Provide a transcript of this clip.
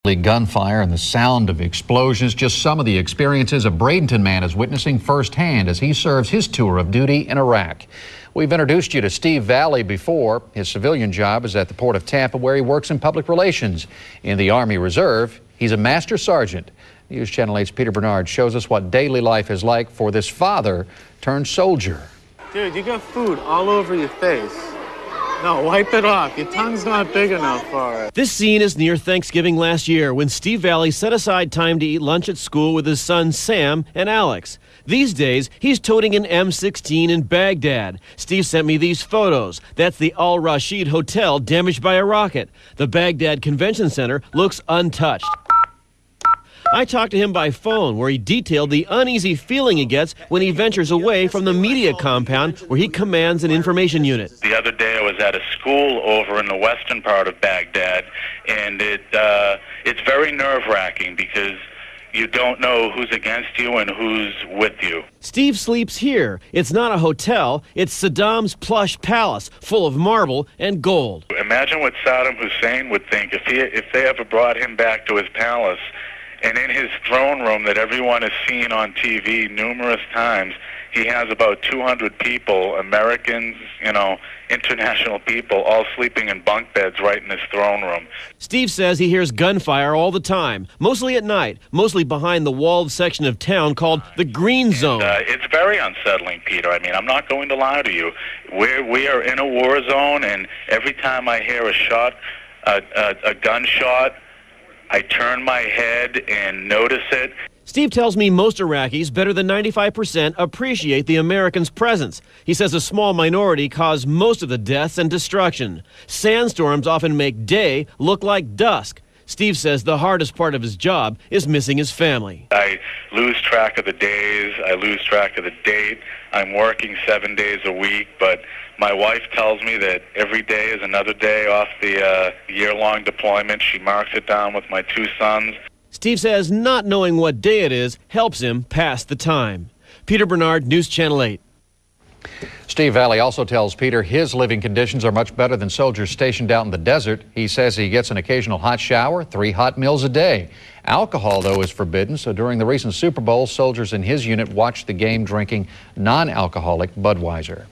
Gunfire and the sound of explosions, just some of the experiences a Bradenton man is witnessing firsthand as he serves his tour of duty in Iraq. We've introduced you to Steve Valley before. His civilian job is at the Port of Tampa, where he works in public relations. In the Army Reserve, he's a master sergeant. News Channel 8's Peter Bernard shows us what daily life is like for this father turned soldier. Dude, you got food all over your face. No, wipe it off. Your tongue's not big enough for it. This scene is near Thanksgiving last year when Steve Valley set aside time to eat lunch at school with his sons Sam and Alex. These days, he's toting an M16 in Baghdad. Steve sent me these photos. That's the Al Rashid Hotel damaged by a rocket. The Baghdad Convention Center looks untouched. I talked to him by phone, where he detailed the uneasy feeling he gets when he ventures away from the media compound where he commands an information unit. The other day I was at a school over in the western part of Baghdad, and it's very nerve-wracking because you don't know who's against you and who's with you. Steve sleeps here. It's not a hotel. It's Saddam's plush palace, full of marble and gold. Imagine what Saddam Hussein would think if they ever brought him back to his palace. And in his throne room that everyone has seen on TV numerous times, he has about 200 people, Americans, international people, all sleeping in bunk beds right in his throne room. Steve says he hears gunfire all the time, mostly at night, mostly behind the walled section of town called the Green Zone. It's very unsettling, Peter. I mean, I'm not going to lie to you. We are in a war zone, and every time I hear a shot, a gunshot, I turn my head and notice it. Steve tells me most Iraqis, better than 95%, appreciate the Americans' presence. He says a small minority cause most of the deaths and destruction. Sandstorms often make day look like dusk. Steve says the hardest part of his job is missing his family. I lose track of the days. I lose track of the date. I'm working 7 days a week, but my wife tells me that every day is another day off the year-long deployment. She marks it down with my two sons. Steve says not knowing what day it is helps him pass the time. Peter Bernard, News Channel 8. Steve Valley also tells Peter his living conditions are much better than soldiers stationed out in the desert. He says he gets an occasional hot shower, 3 hot meals a day. Alcohol, though, is forbidden, so during the recent Super Bowl, soldiers in his unit watched the game drinking non-alcoholic Budweiser.